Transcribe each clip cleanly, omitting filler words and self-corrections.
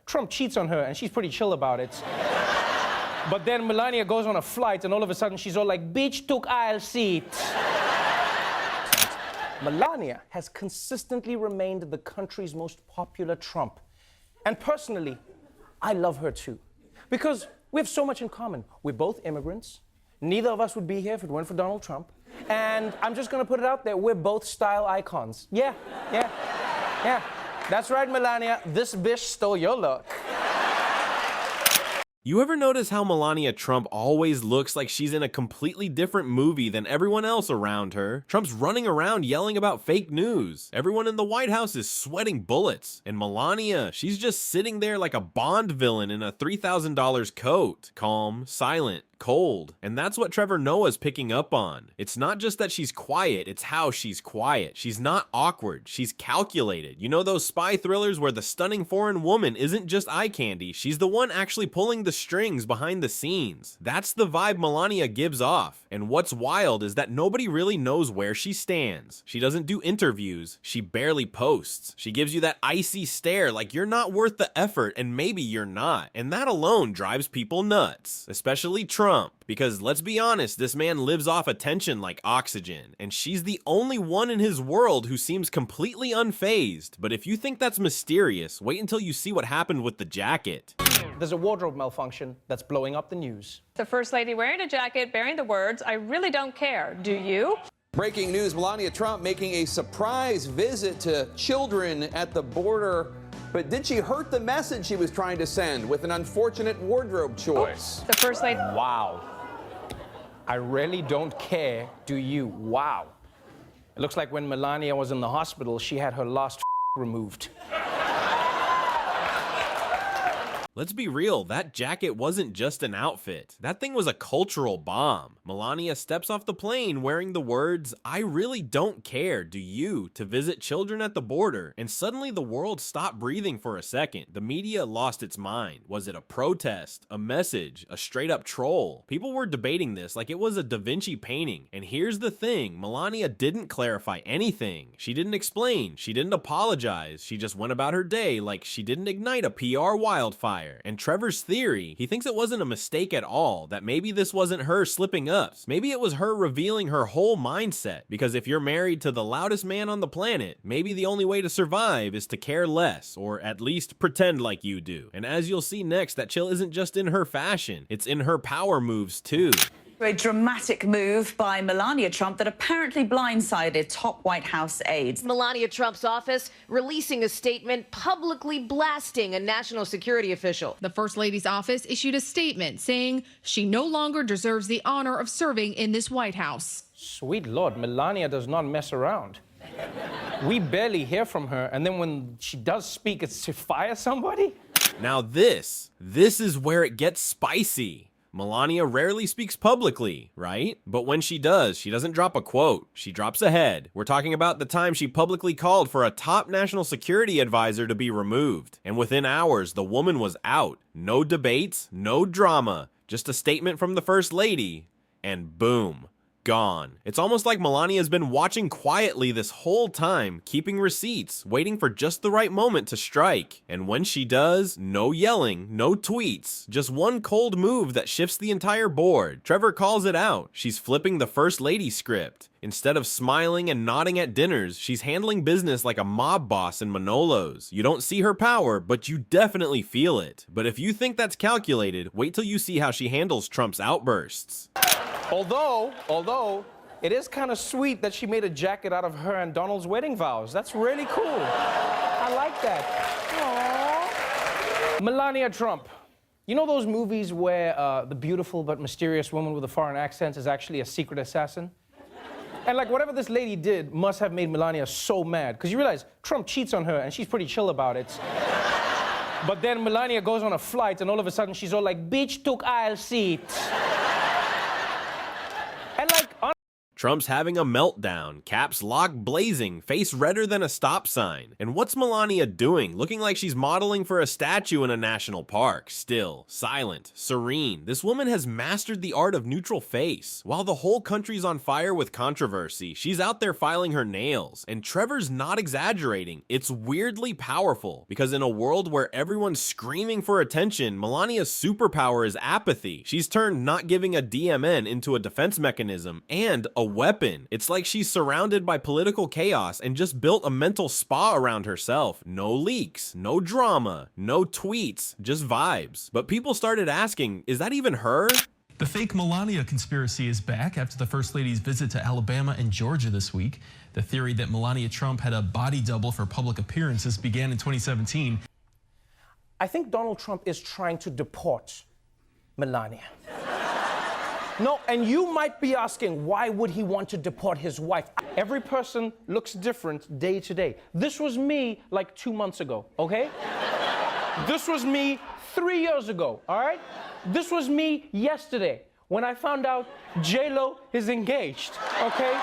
Trump cheats on her, and she's pretty chill about it. But then Melania goes on a flight, and all of a sudden she's all like, bitch took aisle seat. Melania has consistently remained the country's most popular Trump. And personally, I love her too. Because we have so much in common. We're both immigrants. Neither of us would be here if it weren't for Donald Trump. And I'm just gonna put it out there, we're both style icons. Yeah. That's right, Melania, this bitch stole your look. You ever notice how Melania Trump always looks like she's in a completely different movie than everyone else around her? Trump's running around yelling about fake news. Everyone in the White House is sweating bullets. And Melania, she's just sitting there like a Bond villain in a $3,000 coat. Calm, silent, cold. And that's what Trevor Noah's picking up on. It's not just that she's quiet, it's how she's quiet. She's not awkward, she's calculated. You know those spy thrillers where the stunning foreign woman isn't just eye candy, she's the one actually pulling the strings behind the scenes. That's the vibe Melania gives off. And what's wild is that nobody really knows where she stands. She doesn't do interviews, she barely posts. She gives you that icy stare like you're not worth the effort, and maybe you're not. And that alone drives people nuts, especially Trump. Because let's be honest, this man lives off attention like oxygen, and she's the only one in his world who seems completely unfazed. But if you think that's mysterious, wait until you see what happened with the jacket. There's a wardrobe malfunction that's blowing up the news. The First Lady wearing a jacket bearing the words, "I really don't care, do you?" Breaking news, Melania Trump making a surprise visit to children at the border. But did she hurt the message she was trying to send with an unfortunate wardrobe choice? The First Lady. Wow. I really don't care, do you? Wow. It looks like when Melania was in the hospital, she had her last removed. Let's be real, that jacket wasn't just an outfit. That thing was a cultural bomb. Melania steps off the plane wearing the words, "I really don't care, do you?" to visit children at the border, and suddenly the world stopped breathing for a second. The media lost its mind. Was it a protest, a message, a straight up troll? People were debating this like it was a Da Vinci painting. And here's the thing, Melania didn't clarify anything. She didn't explain, she didn't apologize, she just went about her day like she didn't ignite a PR wildfire. And Trevor's theory, he thinks it wasn't a mistake at all, that maybe this wasn't her slipping up. Maybe it was her revealing her whole mindset, because if you're married to the loudest man on the planet, maybe the only way to survive is to care less, or at least pretend like you do. And as you'll see next, that chill isn't just in her fashion, it's in her power moves too. A dramatic move by Melania Trump that apparently blindsided top White House aides. Melania Trump's office releasing a statement publicly blasting a national security official. The First Lady's office issued a statement saying she no longer deserves the honor of serving in this White House. Sweet Lord, Melania does not mess around. We barely hear from her, and then when she does speak, it's to fire somebody? Now this is where it gets spicy. Melania rarely speaks publicly, right? But when she does, she doesn't drop a quote, she drops a head. We're talking about the time she publicly called for a top national security advisor to be removed. And within hours, the woman was out. No debates, no drama, just a statement from the First Lady, and boom. Gone. It's almost like Melania's been watching quietly this whole time, keeping receipts, waiting for just the right moment to strike. And when she does, no yelling, no tweets, just one cold move that shifts the entire board. Trevor calls it out. She's flipping the First Lady script. Instead of smiling and nodding at dinners, she's handling business like a mob boss in Manolo's. You don't see her power, but you definitely feel it. But if you think that's calculated, wait till you see how she handles Trump's outbursts. Although, it is kind of sweet that she made a jacket out of her and Donald's wedding vows. That's really cool. I like that. Aww. Melania Trump. You know those movies where the beautiful but mysterious woman with a foreign accent is actually a secret assassin? And like whatever this lady did must have made Melania so mad. Because you realize Trump cheats on her and she's pretty chill about it. But then Melania goes on a flight and all of a sudden she's all like, bitch took aisle seat. Trump's having a meltdown, caps lock blazing, face redder than a stop sign. And what's Melania doing, looking like she's modeling for a statue in a national park? Still, silent, serene. This woman has mastered the art of neutral face. While the whole country's on fire with controversy, she's out there filing her nails. And Trevor's not exaggerating. It's weirdly powerful, because in a world where everyone's screaming for attention, Melania's superpower is apathy. She's turned not giving a DMN into a defense mechanism and a weapon. It's like she's surrounded by political chaos and just built a mental spa around herself. No leaks, no drama, no tweets, just vibes. But people started asking, is that even her? The fake Melania conspiracy is back after the First Lady's visit to Alabama and Georgia this week. The theory that Melania Trump had a body double for public appearances began in 2017. I think Donald Trump is trying to deport Melania. No, and you might be asking, why would he want to deport his wife? Every person looks different day to day. This was me like 2 months ago, okay? This was me 3 years ago, all right? This was me yesterday when I found out J-Lo is engaged, okay?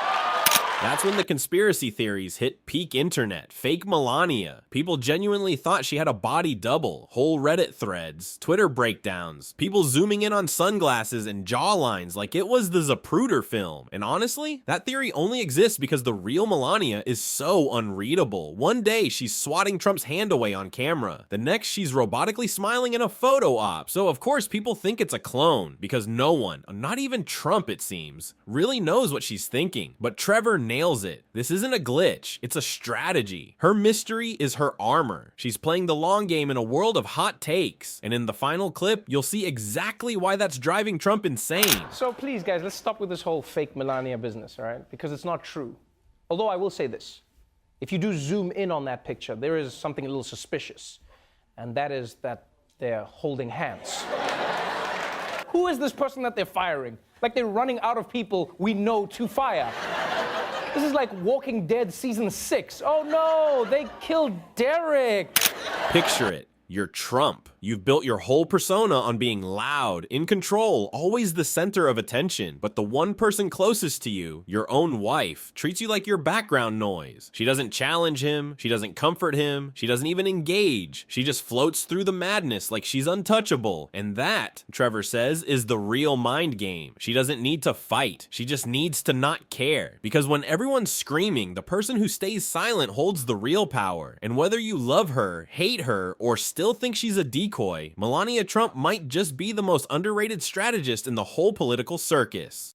That's when the conspiracy theories hit peak internet. Fake Melania. People genuinely thought she had a body double. Whole Reddit threads, Twitter breakdowns, people zooming in on sunglasses and jawlines like it was the Zapruder film. And honestly, that theory only exists because the real Melania is so unreadable. One day she's swatting Trump's hand away on camera. The next she's robotically smiling in a photo op. So of course people think it's a clone because no one, not even Trump it seems, really knows what she's thinking. But Trevor nails it. This isn't a glitch, it's a strategy. Her mystery is her armor. She's playing the long game in a world of hot takes. And in the final clip, you'll see exactly why that's driving Trump insane. So please, guys, let's stop with this whole fake Melania business, all right? Because it's not true. Although I will say this. If you do zoom in on that picture, there is something a little suspicious. And that is that they're holding hands. Who is this person that they're firing? Like they're running out of people we know to fire. This is like Walking Dead season 6. Oh no, they killed Derek. Picture it. You're Trump. You've built your whole persona on being loud, in control, always the center of attention. But the one person closest to you, your own wife, treats you like your background noise. She doesn't challenge him. She doesn't comfort him. She doesn't even engage. She just floats through the madness like she's untouchable. And that, Trevor says, is the real mind game. She doesn't need to fight. She just needs to not care. Because when everyone's screaming, the person who stays silent holds the real power. And whether you love her, hate her, or still think she's a decoy, Melania Trump might just be the most underrated strategist in the whole political circus.